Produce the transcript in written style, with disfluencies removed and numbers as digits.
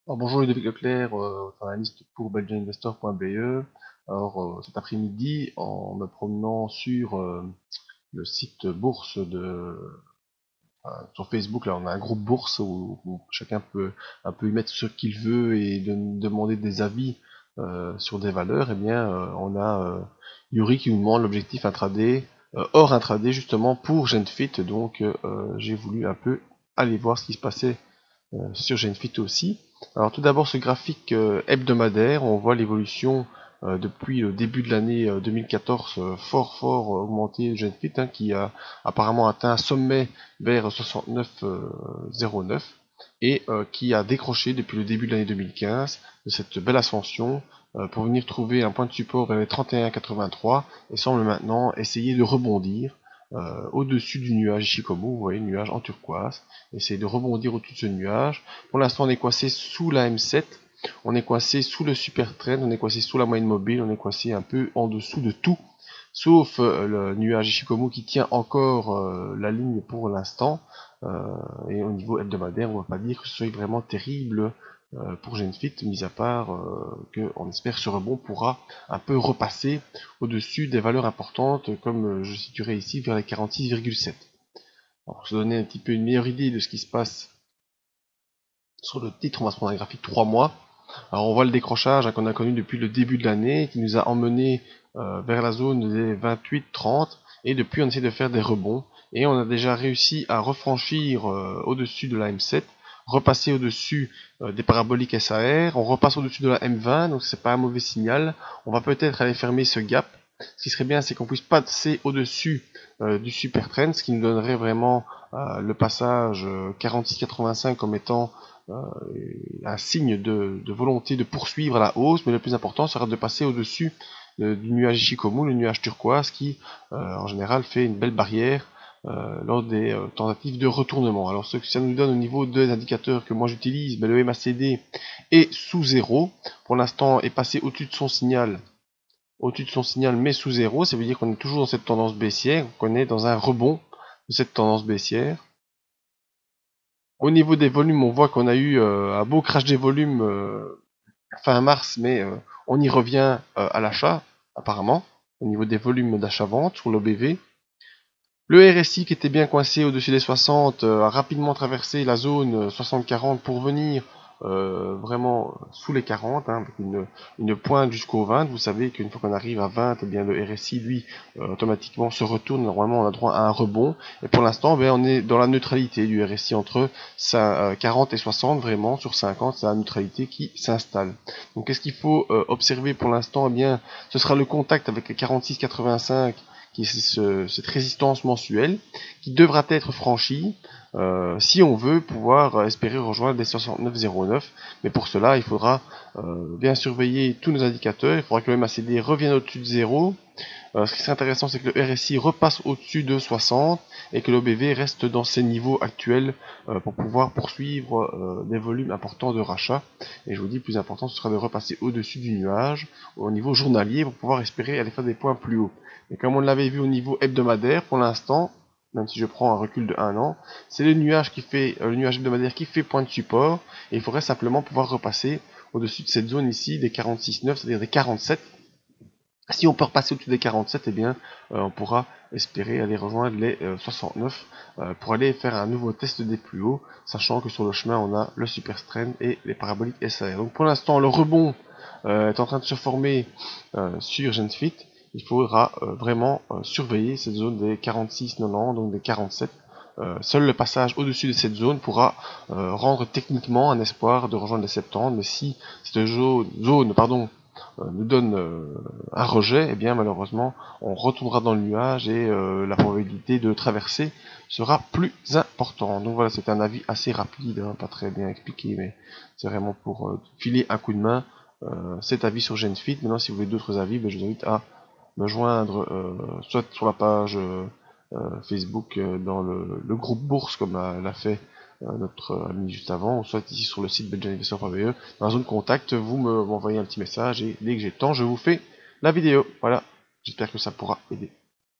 Alors, bonjour Ludovic Leclerc, analyste pour belgianinvestor.be. Cet après-midi, en me promenant sur le site bourse sur Facebook, là on a un groupe bourse où chacun peut un peu y mettre ce qu'il veut et demander des avis sur des valeurs. Eh bien, on a Yuri qui nous demande l'objectif intraday, hors intraday justement pour Genfit. Donc, j'ai voulu un peu aller voir ce qui se passait sur Genfit aussi. Alors tout d'abord ce graphique hebdomadaire, on voit l'évolution depuis le début de l'année 2014 fort augmenté de Genfit, hein, qui a apparemment atteint un sommet vers 69,09 et qui a décroché depuis le début de l'année 2015 de cette belle ascension pour venir trouver un point de support vers les 31,83 et semble maintenant essayer de rebondir au-dessus du nuage Ishikomo, vous voyez le nuage en turquoise, essayer de rebondir au-dessus de ce nuage. Pour l'instant, on est coincé sous la M7, on est coincé sous le super trend, on est coincé sous la moyenne mobile, on est coincé un peu en dessous de tout, sauf le nuage Ishikomo qui tient encore la ligne pour l'instant. Et au niveau hebdomadaire, on ne va pas dire que ce soit vraiment terrible pour Genfit, mis à part qu'on espère que ce rebond pourra un peu repasser au-dessus des valeurs importantes, comme je situerai ici vers les 46,7. Pour se donner un petit peu une meilleure idée de ce qui se passe sur le titre, on va se prendre un graphique 3 mois. Alors on voit le décrochage qu'on a connu depuis le début de l'année, qui nous a emmené vers la zone des 28-30, et depuis on essaie de faire des rebonds, et on a déjà réussi à refranchir au-dessus de la M7, repasser au-dessus des paraboliques SAR, on repasse au-dessus de la M20, donc c'est pas un mauvais signal. On va peut-être aller fermer ce gap. Ce qui serait bien, c'est qu'on puisse passer au-dessus du super trend, ce qui nous donnerait vraiment le passage 46,85 comme étant euh, un signe de volonté de poursuivre à la hausse, mais le plus important sera de passer au-dessus du nuage Ishikomu, le nuage turquoise, qui en général fait une belle barrière lors des tentatives de retournement. Alors ce que ça nous donne au niveau des indicateurs que moi j'utilise, ben, le MACD est sous zéro, pour l'instant est passé au-dessus de son signal mais sous zéro, ça veut dire qu'on est toujours dans cette tendance baissière, qu'on est dans un rebond de cette tendance baissière. Au niveau des volumes, on voit qu'on a eu un beau crash des volumes fin mars, mais on y revient à l'achat, apparemment, au niveau des volumes d'achat-vente sur l'OBV. Le RSI qui était bien coincé au-dessus des 60 a rapidement traversé la zone 60-40 pour venir vraiment sous les 40, hein, avec une pointe jusqu'au 20. Vous savez qu'une fois qu'on arrive à 20, eh bien, le RSI, lui, automatiquement se retourne. Normalement, on a droit à un rebond. Et pour l'instant, ben, on est dans la neutralité du RSI entre 40 et 60, vraiment, sur 50, c'est la neutralité qui s'installe. Donc, qu'est-ce qu'il faut observer pour l'instant? Eh bien, ce sera le contact avec les 46,85 qui est cette résistance mensuelle, qui devra être franchie si on veut pouvoir espérer rejoindre les 69,09. Mais pour cela, il faudra bien surveiller tous nos indicateurs. Il faudra que le MACD revienne au-dessus de 0. Ce qui serait intéressant, c'est que le RSI repasse au-dessus de 60 et que l'OBV reste dans ses niveaux actuels pour pouvoir poursuivre des volumes importants de rachat. Et je vous dis, le plus important, ce sera de repasser au-dessus du nuage au niveau journalier pour pouvoir espérer aller faire des points plus hauts. Et comme on l'avait vu au niveau hebdomadaire, pour l'instant, même si je prends un recul de 1 an, c'est le nuage le nuage hebdomadaire qui fait point de support, et il faudrait simplement pouvoir repasser au-dessus de cette zone ici des 46,9, c'est-à-dire des 47. Si on peut repasser au-dessus des 47, eh bien, on pourra espérer aller rejoindre les 69 pour aller faire un nouveau test des plus hauts, sachant que sur le chemin, on a le super trend et les paraboliques SAR. Donc pour l'instant, le rebond est en train de se former sur Genfit. Il faudra vraiment surveiller cette zone des 46,90, donc des 47. Seul le passage au-dessus de cette zone pourra rendre techniquement un espoir de rejoindre les 70, mais si cette zone nous donne un rejet, eh bien malheureusement on retournera dans le nuage et la probabilité de traverser sera plus importante. Donc voilà, c'est un avis assez rapide, hein, pas très bien expliqué, mais c'est vraiment pour filer un coup de main cet avis sur Genfit. Maintenant, si vous voulez d'autres avis, ben, je vous invite à me joindre soit sur la page Facebook dans le groupe bourse comme l'a fait notre ami juste avant, ou soit ici sur le site belgianinvestor.be. Dans la zone contact, vous m'envoyez un petit message et dès que j'ai le temps, je vous fais la vidéo. Voilà, j'espère que ça pourra aider.